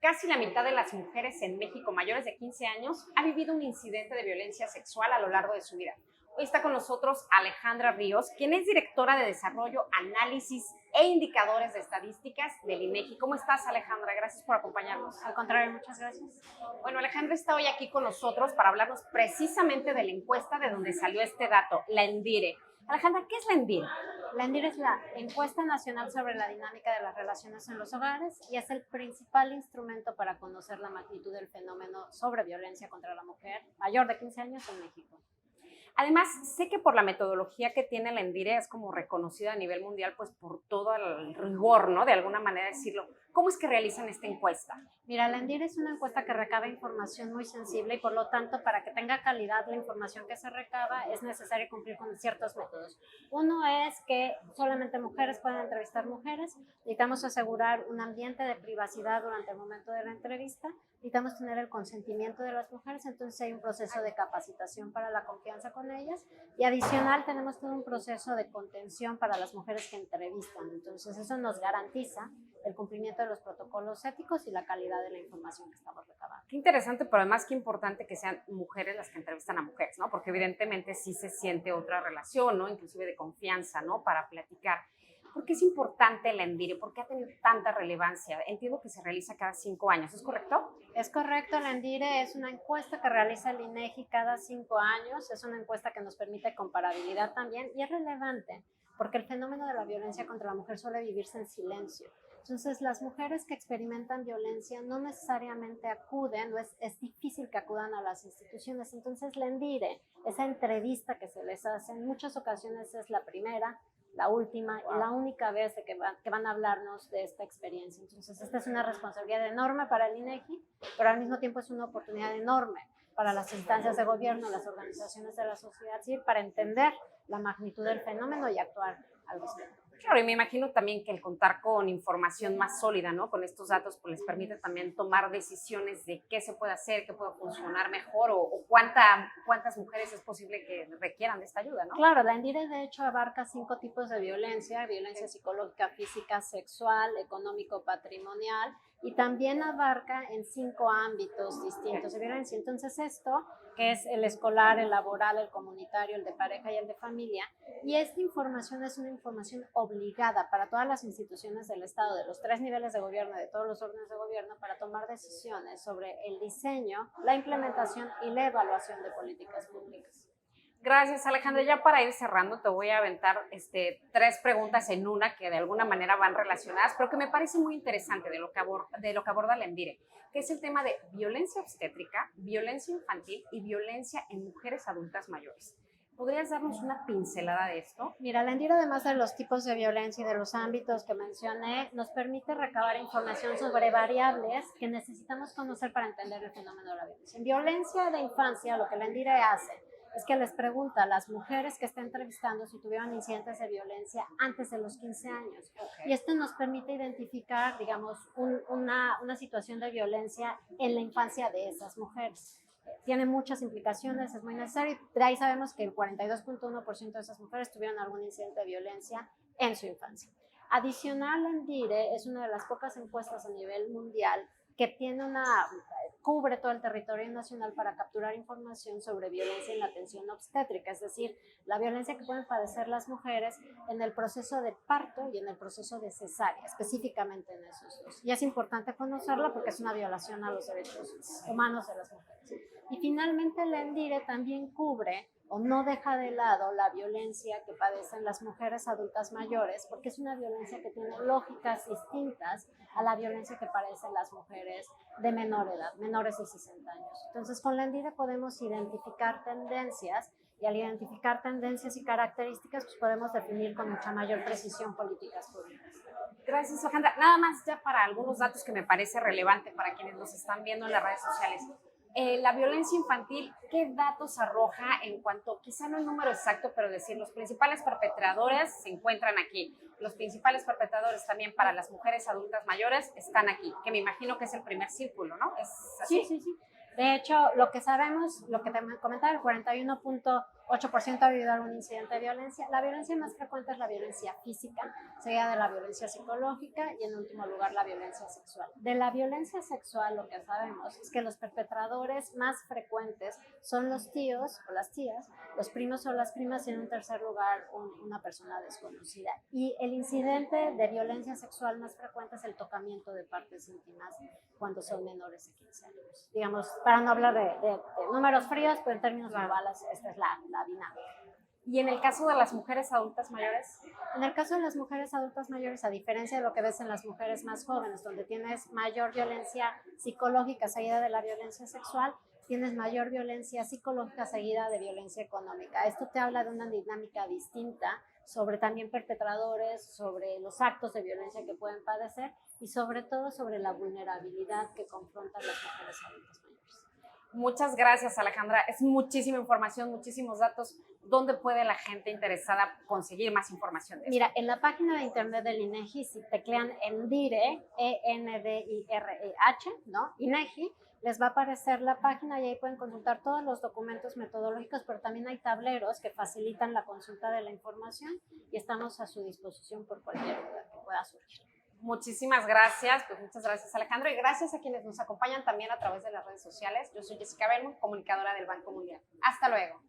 Casi la mitad de las mujeres en México mayores de 15 años ha vivido un incidente de violencia sexual a lo largo de su vida. Hoy está con nosotros Alejandra Ríos, quien es directora de Desarrollo, Análisis e Indicadores de Estadísticas del INEGI. ¿Cómo estás, Alejandra? Gracias por acompañarnos. Al contrario, muchas gracias. Bueno, Alejandra está hoy aquí con nosotros para hablarnos precisamente de la encuesta de donde salió este dato, la ENDIRE. Alejandra, ¿qué es la ENDIRE? La ENDIRE es la Encuesta Nacional sobre la Dinámica de las Relaciones en los Hogares y es el principal instrumento para conocer la magnitud del fenómeno sobre violencia contra la mujer mayor de 15 años en México. Además, sé que por la metodología que tiene la ENDIRE es como reconocida a nivel mundial, pues por todo el rigor, ¿no? De alguna manera decirlo. ¿Cómo es que realizan esta encuesta? Mira, la ENDIRE es una encuesta que recaba información muy sensible y por lo tanto, para que tenga calidad la información que se recaba, es necesario cumplir con ciertos métodos. Uno es que solamente mujeres pueden entrevistar mujeres. Necesitamos asegurar un ambiente de privacidad durante el momento de la entrevista. Necesitamos tener el consentimiento de las mujeres, entonces hay un proceso de capacitación para la confianza con ellas y adicional tenemos todo un proceso de contención para las mujeres que entrevistan. Entonces eso nos garantiza el cumplimiento de los protocolos éticos y la calidad de la información que estamos recabando. Qué interesante, pero además qué importante que sean mujeres las que entrevistan a mujeres, ¿no? Porque evidentemente sí se siente otra relación, ¿no? Inclusive de confianza, ¿no? Para platicar. ¿Por qué es importante la ENDIRE? ¿Por qué ha tenido tanta relevancia? Entiendo que se realiza cada 5 años, ¿es correcto? Es correcto, la ENDIRE es una encuesta que realiza el INEGI cada 5 años, es una encuesta que nos permite comparabilidad también y es relevante porque el fenómeno de la violencia contra la mujer suele vivirse en silencio. Entonces, las mujeres que experimentan violencia no necesariamente acuden, o es difícil que acudan a las instituciones. Entonces, la ENDIRE, esa entrevista que se les hace, en muchas ocasiones es la primera, la última y la única vez de que van a hablarnos de esta experiencia. Entonces, esta es una responsabilidad enorme para el INEGI, pero al mismo tiempo es una oportunidad enorme para las instancias de gobierno, las organizaciones de la sociedad civil, para entender la magnitud del fenómeno y actuar al respecto. Claro, y me imagino también que el contar con información más sólida, ¿no? Con estos datos, pues les permite también tomar decisiones de qué se puede hacer, qué puede funcionar mejor o cuántas mujeres es posible que requieran de esta ayuda, ¿no? Claro, la ENDIRE de hecho abarca 5 tipos de violencia: violencia psicológica, física, sexual, económico, patrimonial, y también abarca en 5 ámbitos distintos de violencia. Entonces esto, que es el escolar, el laboral, el comunitario, el de pareja y el de familia, y esta información es una información obligada para todas las instituciones del Estado, de los 3 niveles de gobierno, de todos los órdenes de gobierno, para tomar decisiones sobre el diseño, la implementación y la evaluación de políticas públicas. Gracias, Alejandra. Ya para ir cerrando, te voy a aventar 3 preguntas en una que de alguna manera van relacionadas, pero que me parece muy interesante de lo que aborda la ENDIRE, que es el tema de violencia obstétrica, violencia infantil y violencia en mujeres adultas mayores. ¿Podrías darnos una pincelada de esto? Mira, la ENDIRE, además de los tipos de violencia y de los ámbitos que mencioné, nos permite recabar información sobre variables que necesitamos conocer para entender el fenómeno de la violencia. En violencia de infancia, lo que la ENDIRE hace es que les pregunta a las mujeres que está entrevistando si tuvieron incidentes de violencia antes de los 15 años. Okay. Y esto nos permite identificar, digamos, una situación de violencia en la infancia de esas mujeres. Tiene muchas implicaciones, es muy necesario. De ahí sabemos que el 42.1% de esas mujeres tuvieron algún incidente de violencia en su infancia. Adicional, la ENDIRE es una de las pocas encuestas a nivel mundial que cubre todo el territorio nacional para capturar información sobre violencia en la atención obstétrica, es decir, la violencia que pueden padecer las mujeres en el proceso de parto y en el proceso de cesárea, específicamente en esos dos. Y es importante conocerla porque es una violación a los derechos humanos de las mujeres. Y finalmente, la ENDIRE también cubre o no deja de lado la violencia que padecen las mujeres adultas mayores, porque es una violencia que tiene lógicas distintas a la violencia que padecen las mujeres de menor edad, menores de 60 años. Entonces, con la ENDIRE podemos identificar tendencias, y al identificar tendencias y características, pues podemos definir con mucha mayor precisión políticas públicas. Gracias, Alejandra. Nada más ya para algunos datos que me parece relevante para quienes nos están viendo en las redes sociales. La violencia infantil, ¿qué datos arroja en cuanto, quizá no el número exacto, pero decir, los principales perpetradores se encuentran aquí? Los principales perpetradores también para las mujeres adultas mayores están aquí, que me imagino que es el primer círculo, ¿no? ¿Es así? Sí. De hecho, lo que sabemos, lo que te comentaba, el 41.8% 8% ha habido algún incidente de violencia. La violencia más frecuente es la violencia física, seguida de la violencia psicológica y en último lugar la violencia sexual. De la violencia sexual lo que sabemos es que los perpetradores más frecuentes son los tíos o las tías, los primos o las primas y en un tercer lugar una persona desconocida. Y el incidente de violencia sexual más frecuente es el tocamiento de partes íntimas cuando son menores de 15 años. Digamos, para no hablar de números fríos, pero en términos globales esta es la dinámica. Y en el caso de las mujeres adultas mayores, en el caso de las mujeres adultas mayores, a diferencia de lo que ves en las mujeres más jóvenes, donde tienes mayor violencia psicológica seguida de la violencia sexual, tienes mayor violencia psicológica seguida de violencia económica. Esto te habla de una dinámica distinta sobre también perpetradores, sobre los actos de violencia que pueden padecer y sobre todo sobre la vulnerabilidad que confrontan las mujeres adultas mayores. Muchas gracias, Alejandra. Es muchísima información, muchísimos datos. ¿Dónde puede la gente interesada conseguir más información de esto? Mira, en la página de internet del INEGI, si teclean ENDIRE, E-N-D-I-R-E-H, ¿no? INEGI, les va a aparecer la página y ahí pueden consultar todos los documentos metodológicos, pero también hay tableros que facilitan la consulta de la información y estamos a su disposición por cualquier duda que pueda surgir. Muchísimas gracias, pues muchas gracias, Alejandro, y gracias a quienes nos acompañan también a través de las redes sociales. Yo soy Jessica Belmont, comunicadora del Banco Mundial. Hasta luego.